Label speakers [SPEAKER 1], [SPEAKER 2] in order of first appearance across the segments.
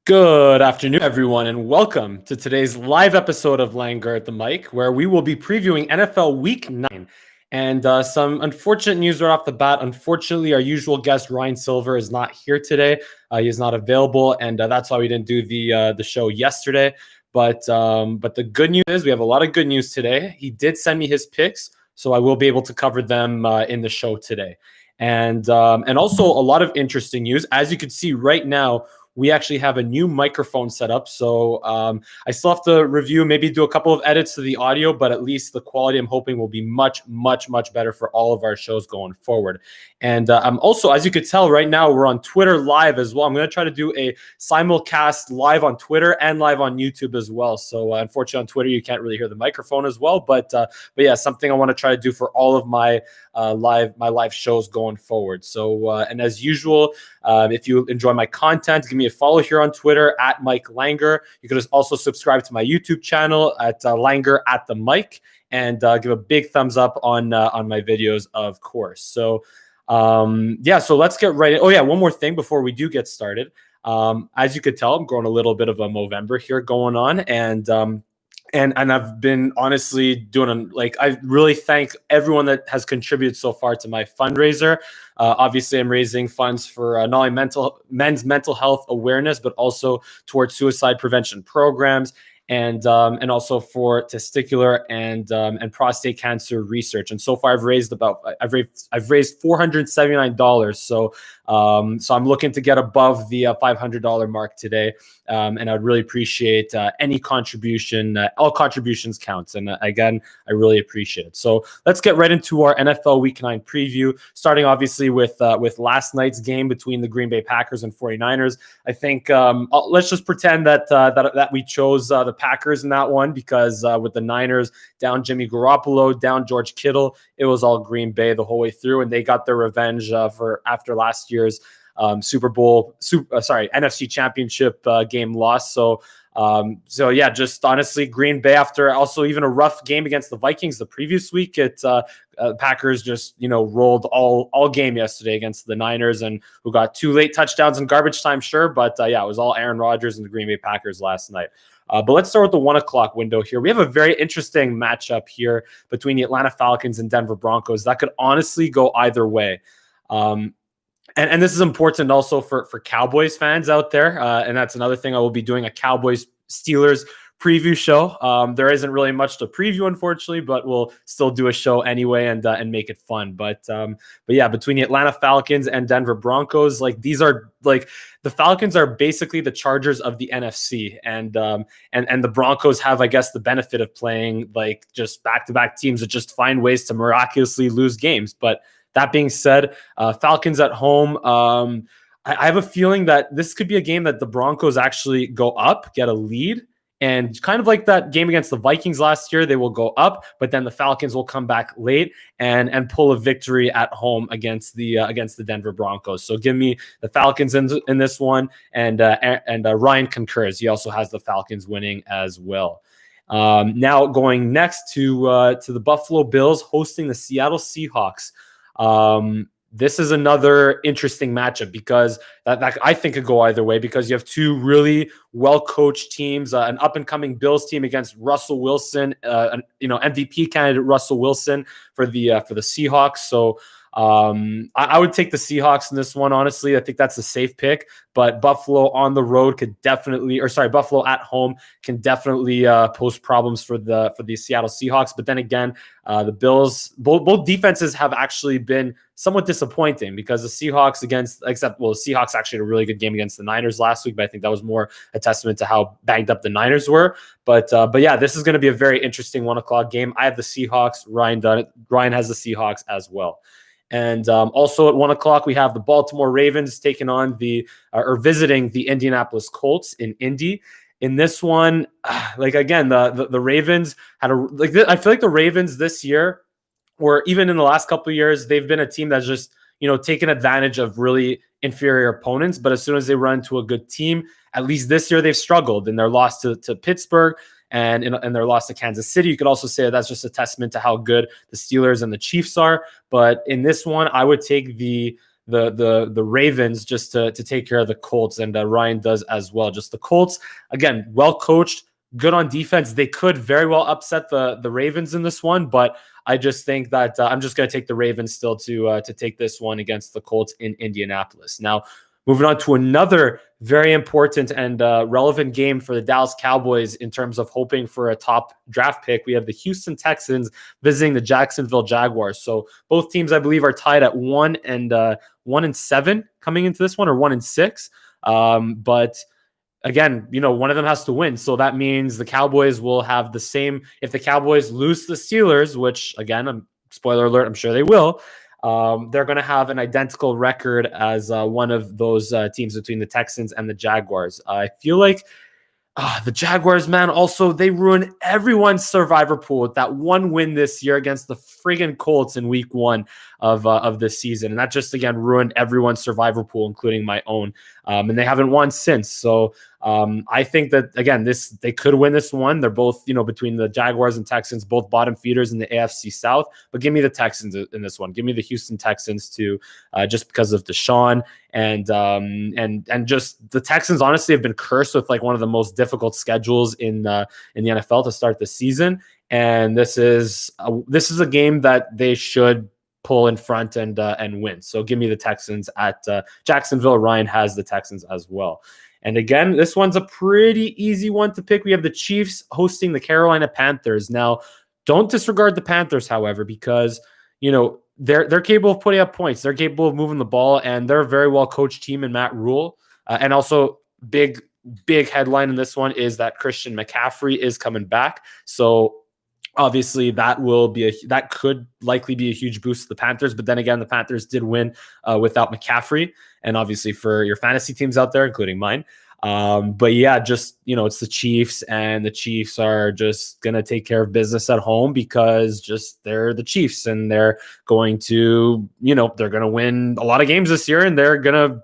[SPEAKER 1] Good afternoon, everyone, and welcome to today's live episode of Langer at the Mic, where we will be previewing NFL Week 9. And some unfortunate news right off the bat. Unfortunately, our usual guest, Ryan Silver, is not here today. He is not available, and that's why we didn't do the show yesterday. But the good news is we have a lot of good news today. He did send me his picks, so I will be able to cover them in the show today. And also a lot of interesting news. As you can see right now, we actually have a new microphone set up. So I still have to review, maybe do a couple of edits to the audio, but at least the quality I'm hoping will be much, much, much better for all of our shows going forward. And I'm also, as you could tell right now, we're on Twitter live as well. I'm going to try to do a simulcast live on Twitter and live on YouTube as well. So unfortunately on Twitter, you can't really hear the microphone as well. But yeah, something I want to try to do for all of my live shows going forward. So and as usual, if you enjoy my content, give me a follow here on Twitter at Mike Langer. You can also subscribe to my YouTube channel at Langer at the Mic, and give a big thumbs up on my videos, of course. So yeah, so let's get right in. Oh yeah, one more thing before we do get started. As you could tell, I'm growing a little bit of a Movember here going on, and I've been honestly doing I really thank everyone that has contributed so far to my fundraiser. Obviously, I'm raising funds for not only men's mental health awareness, but also towards suicide prevention programs, and also for testicular and prostate cancer research. And so far, I've raised $479. So I'm looking to get above the $500 mark today. And I'd really appreciate any contribution. All contributions counts. And again, I really appreciate it. So let's get right into our NFL Week 9 preview, starting obviously with last night's game between the Green Bay Packers and 49ers. I think let's just pretend that we chose the Packers in that one, because with the Niners down Jimmy Garoppolo, down George Kittle, it was all Green Bay the whole way through, and they got their revenge for after last year's NFC Championship game loss. So yeah, just honestly, Green Bay, after also even a rough game against the Vikings the previous week, Packers just rolled all game yesterday against the Niners, and who got 2 late touchdowns in garbage time, sure, but yeah, it was all Aaron Rodgers and the Green Bay Packers last night. But let's start with the 1 o'clock window here. We have a very interesting matchup here between the Atlanta Falcons and Denver Broncos that could honestly go either way. And this is important also for Cowboys fans out there. And that's another thing. I will be doing a Cowboys-Steelers preview show. There isn't really much to preview, unfortunately, but we'll still do a show anyway and make it fun. But yeah, between the Atlanta Falcons and Denver Broncos, these are the Falcons are basically the Chargers of the NFC, and the Broncos have, I guess, the benefit of playing just back-to-back teams that just find ways to miraculously lose games. But that being said, Falcons at home. I have a feeling that this could be a game that the Broncos actually go up, get a lead, and kind of like that game against the Vikings last year, they will go up, but then the Falcons will come back late and pull a victory at home against the Denver Broncos. So give me the Falcons in this one, and Ryan concurs. He also has the Falcons winning as well. Now going next to the Buffalo Bills hosting the Seattle Seahawks. This is another interesting matchup because that I think could go either way, because you have two really well-coached teams, an up-and-coming Bills team against Russell Wilson, MVP candidate Russell Wilson for the Seahawks. So I would take the Seahawks in this one, honestly. I think that's a safe pick, but Buffalo on the road Buffalo at home can definitely pose problems for the Seattle Seahawks. But then again, the Bills, both defenses have actually been somewhat disappointing, because the Seahawks the Seahawks actually had a really good game against the Niners last week, but I think that was more a testament to how banged up the Niners were. But yeah, this is going to be a very interesting 1 o'clock game. I have the Seahawks. Ryan has the Seahawks as well. And also at 1 o'clock, we have the Baltimore Ravens taking on visiting the Indianapolis Colts in Indy. In this one, again, the Ravens had I feel like the Ravens this year, or even in the last couple of years, they've been a team that's just taken advantage of really inferior opponents. But as soon as they run into a good team, at least this year they've struggled in their loss to Pittsburgh. And in their loss to Kansas City. You could also say that's just a testament to how good the Steelers and the Chiefs are. But in this one, I would take the the Ravens just to take care of the Colts, and Ryan does as well. Just the Colts, again, well coached, good on defense. They could very well upset the Ravens in this one, but I just think that I'm just going to take the Ravens still to take this one against the Colts in Indianapolis. Now, moving on to another very important and relevant game for the Dallas Cowboys in terms of hoping for a top draft pick. We have the Houston Texans visiting the Jacksonville Jaguars. So both teams, I believe, are tied at 1-7 coming into this one, or 1-6. But again, one of them has to win. So that means the Cowboys will have the same. If the Cowboys lose the Steelers, which again, spoiler alert, I'm sure they will, they're going to have an identical record as one of those teams between the Texans and the Jaguars. I feel like the Jaguars, man, also, they ruined everyone's survivor pool with that one win this year against the friggin' Colts in week 1 of this season. And that just, again, ruined everyone's survivor pool, including my own. And they haven't won since. So I think that, again, they could win this one. They're both, between the Jaguars and Texans, both bottom feeders in the AFC South. But give me the Texans in this one. Give me the Houston Texans just because of Deshaun. And just the Texans honestly have been cursed with like one of the most difficult schedules in the NFL to start the season. And this is a game that they should pull in front and win. So give me the Texans at Jacksonville. Ryan has the Texans as well. And again, this one's a pretty easy one to pick. We have the Chiefs hosting the Carolina Panthers. Now, don't disregard the Panthers, however, because they're capable of putting up points. They're capable of moving the ball, and they're a very well coached team in Matt Rule. And also, big headline in this one is that Christian McCaffrey is coming back. So obviously, that could likely be a huge boost to the Panthers. But then again, the Panthers did win without McCaffrey, and obviously for your fantasy teams out there, including mine. But yeah, just, it's the Chiefs, and the Chiefs are just going to take care of business at home because just they're the Chiefs, and they're going to, they're going to win a lot of games this year, and they're going to,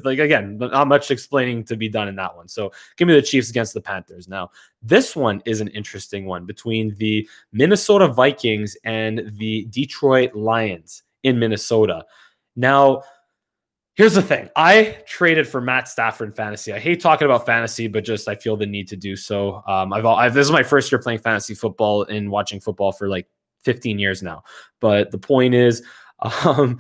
[SPEAKER 1] again, not much explaining to be done in that one. So give me the Chiefs against the Panthers. Now, this one is an interesting one between the Minnesota Vikings and the Detroit Lions in Minnesota. Now, here's the thing. I traded for Matt Stafford in fantasy. I hate talking about fantasy, but just I feel the need to do so. This is my first year playing fantasy football and watching football for like 15 years now. But the point is, I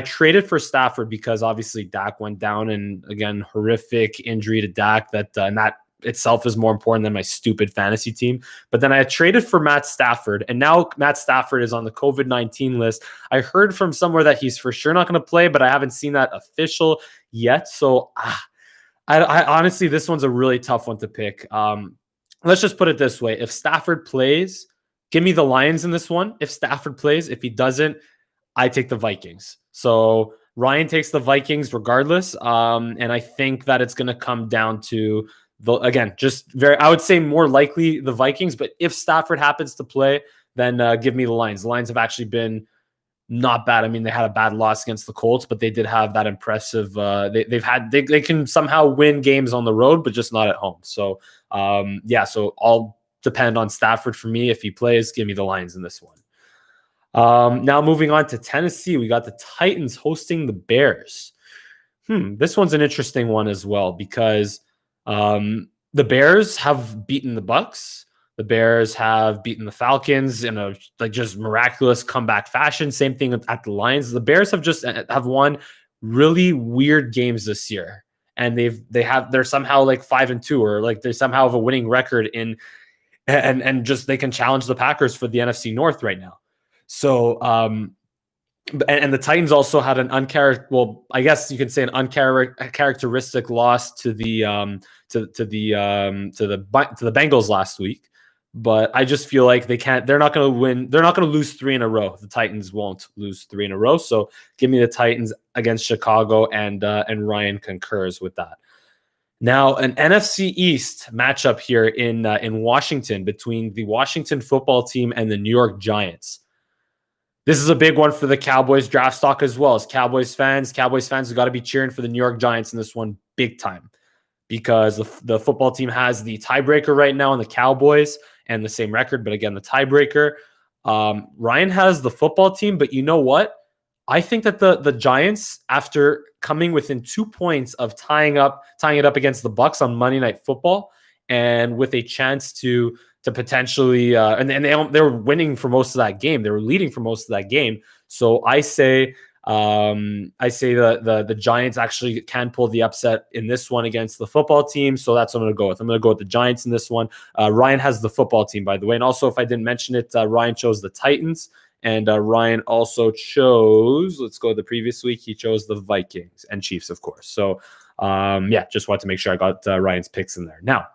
[SPEAKER 1] traded for Stafford because obviously Dak went down, and again, horrific injury to Dak and that itself is more important than my stupid fantasy team. But then I traded for Matt Stafford, and now Matt Stafford is on the COVID-19 list. I heard from somewhere that he's for sure not going to play, but I haven't seen that official yet. So I honestly, this one's a really tough one to pick. Let's just put it this way. If Stafford plays, give me the Lions in this one. If Stafford plays, if he doesn't, I take the Vikings. So Ryan takes the Vikings regardless. And I think that it's going to come down to I would say more likely the Vikings, but if Stafford happens to play, then give me the Lions. The Lions have actually been not bad. I mean, they had a bad loss against the Colts, but they did have that impressive. They can somehow win games on the road, but just not at home. So so I'll depend on Stafford for me. If he plays, give me the Lions in this one. Now moving on to Tennessee, we got the Titans hosting the Bears. This one's an interesting one as well because the Bears have beaten the Bucks. The Bears have beaten the Falcons in a just miraculous comeback fashion. Same thing at the Lions. The Bears have won really weird games this year, and they're somehow like 5-2, or like they somehow have a winning record and just they can challenge the Packers for the NFC North right now. So and the Titans also had an I guess you could say an uncharacteristic loss to the Bengals last week. But I just feel like they're not going to win. They're not going to lose 3 in a row. The Titans won't lose 3 in a row. So give me the Titans against Chicago, and Ryan concurs with that. Now, an NFC East matchup here in Washington between the Washington football team and the New York Giants. This is a big one for the Cowboys draft stock as well. As Cowboys fans have got to be cheering for the New York Giants in this one big time, because the football team has the tiebreaker right now on the Cowboys and the same record. But again, the tiebreaker, Ryan has the football team, but you know what? I think that the Giants, after coming within 2 points of tying it up against the Bucks on Monday Night Football, and with a chance to potentially and they were winning for most of that game. They were leading for most of that game. So I say the Giants actually can pull the upset in this one against the football team. So that's what I'm going to go with. I'm going to go with the Giants in this one. Ryan has the football team, by the way. And also, if I didn't mention it, Ryan chose the Titans. And Ryan also chose, let's go to the previous week, he chose the Vikings and Chiefs, of course. So, just wanted to make sure I got Ryan's picks in there. Now,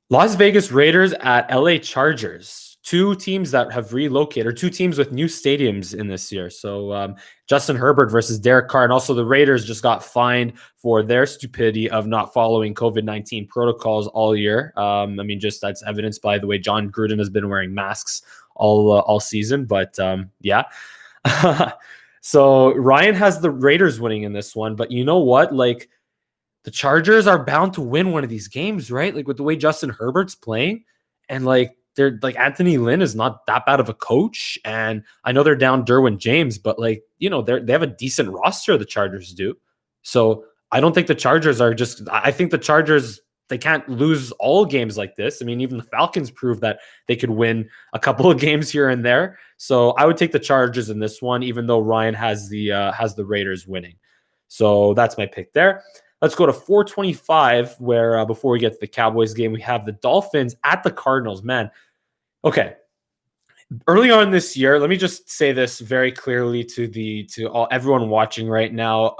[SPEAKER 1] Las Vegas Raiders at LA Chargers, two teams that have relocated, or two teams with new stadiums in this year. So Justin Herbert versus Derek Carr. And also the Raiders just got fined for their stupidity of not following COVID-19 protocols all year. Just that's evidenced by the way John Gruden has been wearing masks all season. But so Ryan has the Raiders winning in this one. But you know what? Like, the Chargers are bound to win one of these games, right? Like with the way Justin Herbert's playing, and like they're like Anthony Lynn is not that bad of a coach, and I know they're down Derwin James, but like they have a decent roster. The Chargers do, so I don't think the Chargers are just. I think the Chargers, they can't lose all games like this. I mean, even the Falcons proved that they could win a couple of games here and there. So I would take the Chargers in this one, even though Ryan has the Raiders winning. So that's my pick there. Let's go to 425, where before we get to the Cowboys game, we have the Dolphins at the Cardinals. Man, okay. Early on this year, let me just say this very clearly to everyone watching right now.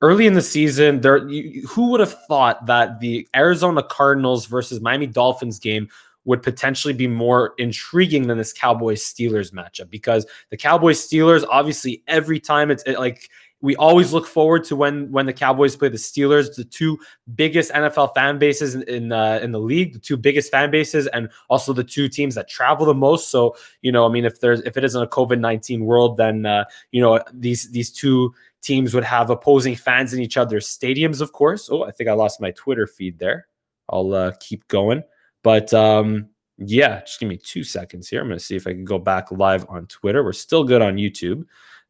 [SPEAKER 1] Early in the season, who would have thought that the Arizona Cardinals versus Miami Dolphins game would potentially be more intriguing than this Cowboys-Steelers matchup? Because the Cowboys-Steelers, obviously, every time we always look forward to when the Cowboys play the Steelers, the two biggest NFL fan bases in the league, the two biggest fan bases, and also the two teams that travel the most. So, if it isn't a COVID-19 world, then these two teams would have opposing fans in each other's stadiums, of course. Oh, I think I lost my Twitter feed there. I'll keep going, but just give me 2 seconds here. I'm going to see if I can go back live on Twitter. We're still good on YouTube.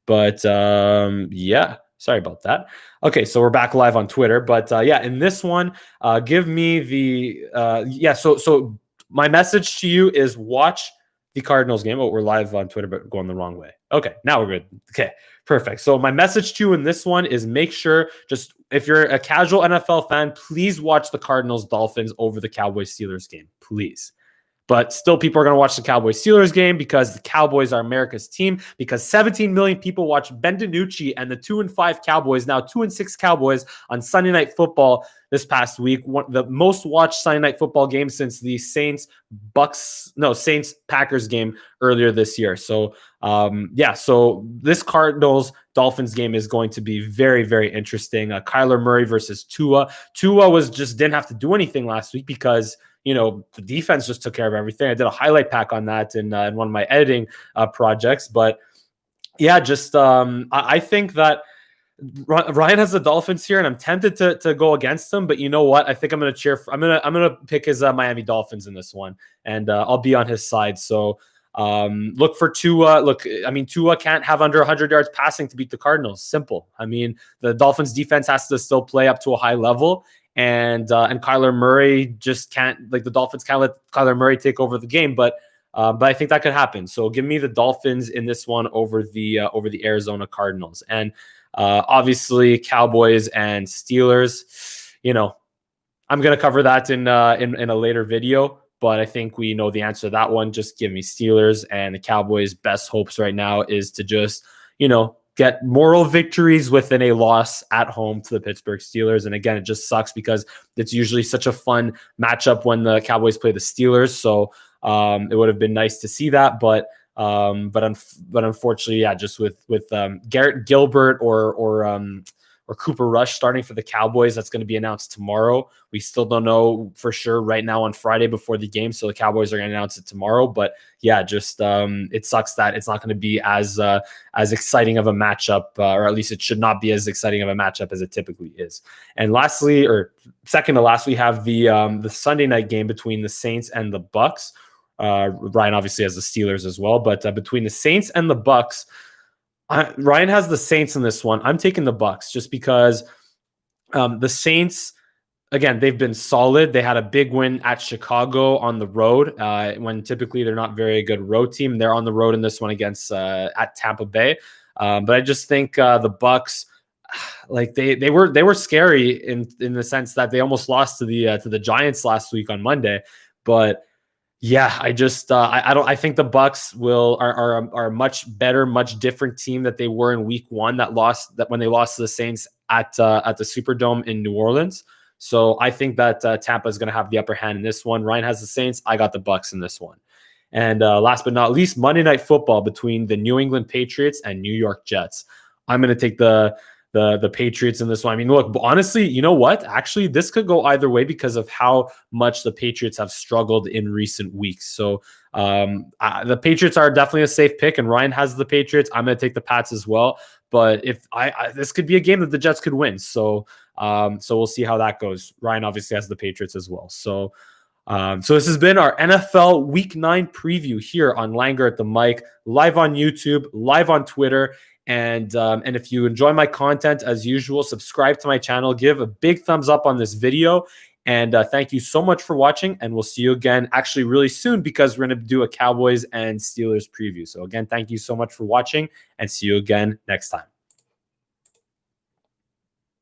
[SPEAKER 1] But sorry about that. Okay, so we're back live on Twitter. But in this one, give me the So my message to you is watch the Cardinals game. Oh, we're live on Twitter, but going the wrong way. Okay, now we're good. Okay, perfect. So my message to you in this one is make sure, just if you're a casual NFL fan, please watch the Cardinals Dolphins over the Cowboys Steelers game, please. But still, people are going to watch the Cowboys-Steelers game because the Cowboys are America's team, because 17 million people watch Ben DiNucci and the 2-5 Cowboys, now 2-6 Cowboys on Sunday Night Football this past week. The most watched Sunday Night Football game since the Saints-Packers game earlier this year. So, so this Cardinals-Dolphins game is going to be very, very interesting. Kyler Murray versus Tua. Tua didn't have to do anything last week because the defense just took care of everything. I did a highlight pack on that in one of my editing projects. But I think that Ryan has the Dolphins here, and I'm tempted to go against them. But you know what? I think I'm going to cheer. I'm going to pick his Miami Dolphins in this one, and I'll be on his side. So look for Tua. Tua can't have under 100 yards passing to beat the Cardinals. Simple. The Dolphins defense has to still play up to a high level. And Kyler Murray just can't, the Dolphins can't let Kyler Murray take over the game, but I think that could happen. So give me the Dolphins in this one over the Arizona Cardinals. And obviously Cowboys and Steelers, I'm going to cover that in a later video, but I think we know the answer to that one. Just give me Steelers, and the Cowboys' best hopes right now is to just, get moral victories within a loss at home to the Pittsburgh Steelers. And again, it just sucks because it's usually such a fun matchup when the Cowboys play the Steelers. So it would have been nice to see that, but unfortunately, just with Garrett Gilbert or Cooper Rush starting for the Cowboys, that's going to be announced tomorrow. We still don't know for sure right now on Friday before the game, so the Cowboys are going to announce it tomorrow. But it sucks that it's not going to be as exciting of a matchup, or at least it should not be as exciting of a matchup as it typically is. And lastly, or second to last, we have the Sunday night game between the Saints and the Bucks. Ryan obviously has the Steelers as well, but between the Saints and the Bucks, Ryan has the Saints in this one. I'm taking the Bucks just because the Saints, again, they've been solid. They had a big win at Chicago on the road when typically they're not very good road team. They're on the road in this one against at Tampa Bay. But I just think the Bucks, like they were scary in the sense that they almost lost to the Giants last week on Monday. But yeah, I just I think the Bucks are a much better, much different team that they were in week one that when they lost to the Saints at the Superdome in New Orleans. So I think that Tampa is going to have the upper hand in this one. Ryan has the Saints. I got the Bucks in this one. And last but not least, Monday Night Football between the New England Patriots and New York Jets. I'm going to take the Patriots in this one. I mean, look, honestly, you know what? Actually, this could go either way because of how much the Patriots have struggled in recent weeks. So the Patriots are definitely a safe pick, and Ryan has the Patriots. I'm going to take the Pats as well. But if this could be a game that the Jets could win. So we'll see how that goes. Ryan obviously has the Patriots as well. So this has been our NFL Week 9 preview here on Langer at the Mic, live on YouTube, live on Twitter. And if you enjoy my content, as usual, subscribe to my channel, give a big thumbs up on this video. And thank you so much for watching. And we'll see you again actually really soon because we're going to do a Cowboys and Steelers preview. So again, thank you so much for watching and see you again next time.